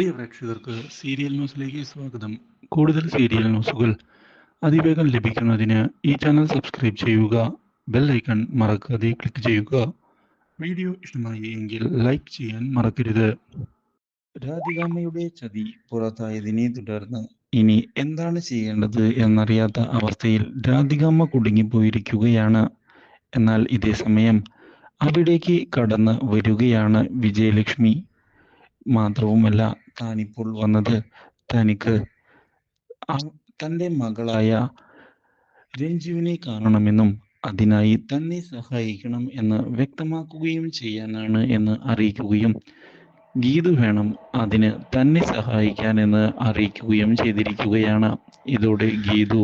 പ്രിയ പ്രേക്ഷകർക്ക് സീരിയൽ ന്യൂസിലേക്ക് സ്വാഗതം. കൂടുതൽ സീരിയൽ ന്യൂസുകൾ അതിവേഗം ലഭിക്കുന്നതിന് ഈ ചാനൽ സബ്സ്ക്രൈബ് ചെയ്യുക. ബെൽ ഐക്കൺ മറക്കാതെ ക്ലിക്ക് ചെയ്യുക. വീഡിയോ ഇഷ്ടമായി എങ്കിൽ ലൈക്ക് ചെയ്യാൻ മറക്കരുത്. രാധികാമ്മയുടെ ചതി പുറത്തായതിനെ തുടർന്ന് ഇനി എന്താണ് ചെയ്യേണ്ടത് എന്നറിയാത്ത അവസ്ഥയിൽ രാധികാമ്മ കുടുങ്ങിപ്പോയിരിക്കുകയാണ്. എന്നാൽ ഇതേ സമയം അവിടേക്ക് കടന്ന് വരികയാണ് വിജയലക്ഷ്മി. മാത്രവുമല്ല, താനിപ്പോൾ വന്നത് തനിക്ക് തൻ്റെ മകളായ രഞ്ജുവിനെ കാണണമെന്നും അതിനായി തന്നെ സഹായിക്കണം എന്ന് വ്യക്തമാക്കുകയും ചെയ്യാനാണ് എന്ന് അറിയിക്കുകയും ഗീതു വേണം അതിന് തന്നെ സഹായിക്കാൻ എന്ന് അറിയിക്കുകയും ചെയ്തിരിക്കുകയാണ്. ഇതോടെ ഗീതു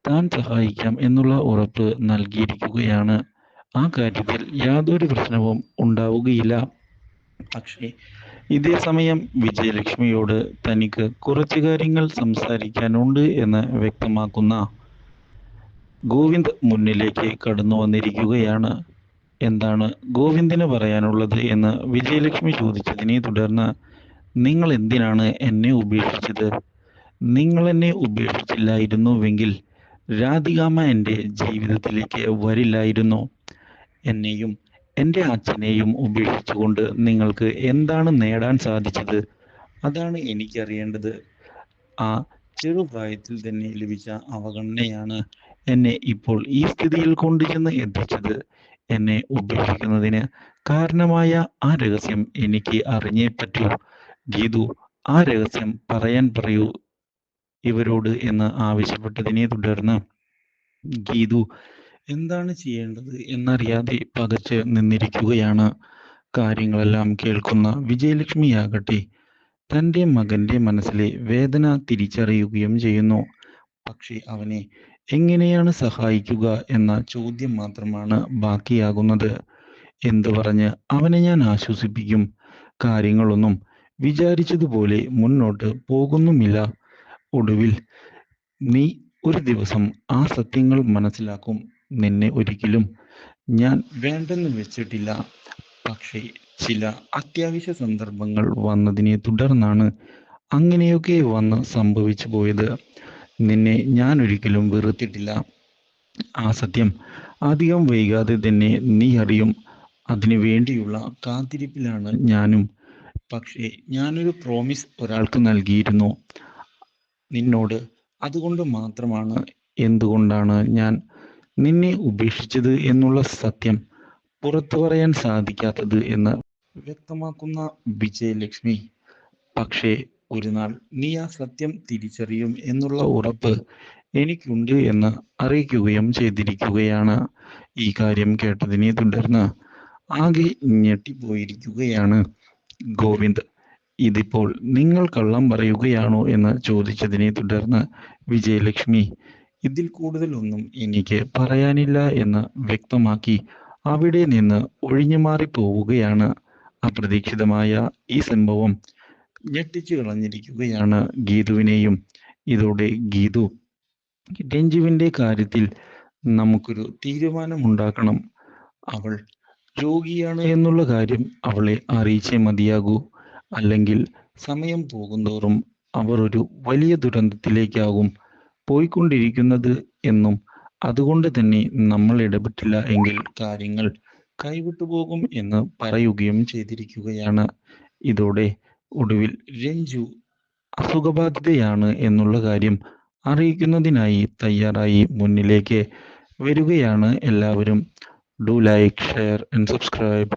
താൻ സഹായിക്കാം എന്നുള്ള ഉറപ്പ് നൽകിയിരിക്കുകയാണ്. ആ കാര്യത്തിൽ യാതൊരു പ്രശ്നവും ഉണ്ടാവുകയില്ല. പക്ഷേ ഇതേ സമയം വിജയലക്ഷ്മിയോട് തനിക്ക് കുറച്ച് കാര്യങ്ങൾ സംസാരിക്കാനുണ്ട് എന്ന് വ്യക്തമാക്കുന്ന ഗോവിന്ദ് മുന്നിലേക്ക് കടന്നു വന്നിരിക്കുകയാണ്. എന്താണ് ഗോവിന്ദിന് പറയാനുള്ളത് എന്ന് വിജയലക്ഷ്മി ചോദിച്ചതിനെ തുടർന്ന്, നിങ്ങൾ എന്തിനാണ് എന്നെ ഉപേക്ഷിച്ചത്? നിങ്ങൾ എന്നെ ഉപേക്ഷിച്ചില്ലായിരുന്നുവെങ്കിൽ രാധികാമ്മ എൻ്റെ ജീവിതത്തിലേക്ക് വരില്ലായിരുന്നു. എന്നെയും എൻ്റെ അച്ഛനെയും ഉപേക്ഷിച്ചുകൊണ്ട് നിങ്ങൾക്ക് എന്താണ് നേടാൻ സാധിച്ചത്? അതാണ് എനിക്കറിയേണ്ടത്. ആ ചെറുപ്രായത്തിൽ തന്നെ ലഭിച്ച അവഗണനയാണ് എന്നെ ഇപ്പോൾ ഈ സ്ഥിതിയിൽ കൊണ്ടുചെന്ന് എത്തിച്ചത്. എന്നെ ഉപേക്ഷിക്കുന്നതിന് കാരണമായ ആ രഹസ്യം എനിക്ക് അറിഞ്ഞേ പറ്റൂ. ഗീതു, ആ രഹസ്യം പറയാൻ പറയൂ ഇവരോട് എന്ന് ആവശ്യപ്പെട്ടതിനെ തുടർന്ന് ഗീതു എന്താണ് ചെയ്യേണ്ടത് എന്നറിയാതെ പകച്ച് നിന്നിരിക്കുകയാണ്. കാര്യങ്ങളെല്ലാം കേൾക്കുന്ന വിജയലക്ഷ്മിയാകട്ടെ തൻ്റെ മകൻ്റെ മനസ്സിലെ വേദന തിരിച്ചറിയുകയും ചെയ്യുന്നു. പക്ഷേ അവനെ എങ്ങനെയാണ് സഹായിക്കുക എന്ന ചോദ്യം മാത്രമാണ് ബാക്കിയാകുന്നത്. എന്തു പറഞ്ഞ് അവനെ ഞാൻ ആശ്വസിപ്പിക്കും? കാര്യങ്ങളൊന്നും വിചാരിച്ചതുപോലെ മുന്നോട്ട് പോകുന്നുമില്ല. ഒടുവിൽ നീ ഒരു ദിവസം ആ സത്യങ്ങൾ മനസ്സിലാക്കും. നിന്നെ ഒരിക്കലും ഞാൻ വേണ്ടെന്ന് വെച്ചിട്ടില്ല. പക്ഷേ ചില അത്യാവശ്യ സന്ദർഭങ്ങൾ വന്നതിനെ തുടർന്നാണ് അങ്ങനെയൊക്കെ വന്ന് സംഭവിച്ചു പോയത്. നിന്നെ ഞാൻ ഒരിക്കലും വെറുത്തിട്ടില്ല. ആ സത്യം അധികം വൈകാതെ തന്നെ നീ അറിയും. അതിനു വേണ്ടിയുള്ള കാത്തിരിപ്പിലാണ് ഞാനും. പക്ഷേ ഞാനൊരു പ്രോമിസ് ഒരാൾക്ക് നൽകിയിരുന്നു നിന്നോട്. അതുകൊണ്ട് മാത്രമാണ് എന്തുകൊണ്ടാണ് ഞാൻ നിന്നെ ഉപേക്ഷിച്ചത് എന്നുള്ള സത്യം പുറത്തു പറയാൻ സാധിക്കാത്തത് എന്ന് വ്യക്തമാക്കുന്ന വിജയലക്ഷ്മി. പക്ഷേ ഒരു നാൾ നീ ആ സത്യം തിരിച്ചറിയും എന്നുള്ള ഉറപ്പ് എനിക്കുണ്ട് എന്ന് അറിയിക്കുകയും ചെയ്തിരിക്കുകയാണ്. ഈ കാര്യം കേട്ടതിനെ തുടർന്ന് ആകെ ഞെട്ടിപ്പോയിരിക്കുകയാണ് ഗോവിന്ദ്. ഇതിപ്പോൾ നിങ്ങൾ കള്ളം പറയുകയാണോ എന്ന് ചോദിച്ചതിനെ തുടർന്ന് വിജയലക്ഷ്മി ഇതിൽ കൂടുതലൊന്നും എനിക്ക് പറയാനില്ല എന്ന് വ്യക്തമാക്കി അവിടെ നിന്ന് ഒഴിഞ്ഞു മാറി പോവുകയാണ്. അപ്രതീക്ഷിതമായ ഈ സംഭവം ഞെട്ടിച്ചു കളഞ്ഞിരിക്കുകയാണ് ഗീതുവിനെയും. ഇതോടെ ഗീതു, രഞ്ജുവിൻ്റെ കാര്യത്തിൽ നമുക്കൊരു തീരുമാനമുണ്ടാക്കണം. അവൾ രോഗിയാണ് എന്നുള്ള കാര്യം അവളെ അറിയിച്ചേ മതിയാകൂ. അല്ലെങ്കിൽ സമയം പോകുന്തോറും അവർ ഒരു വലിയ ദുരന്തത്തിലേക്കാകും പോയിക്കൊണ്ടിരിക്കുന്നത് എന്നും അതുകൊണ്ട് തന്നെ നമ്മൾ ഇടപെട്ടില്ല എങ്കിൽ കാര്യങ്ങൾ കൈവിട്ടു പോകും എന്ന് പറയുകയും ചെയ്തിരിക്കുകയാണ്. ഇതോടെ ഒടുവിൽ രഞ്ജു അസുഖബാധിതയാണ് എന്നുള്ള കാര്യം അറിയിക്കുന്നതിനായി തയ്യാറായി മുന്നിലേക്ക് വരികയാണ് എല്ലാവരും. Do like, share and subscribe.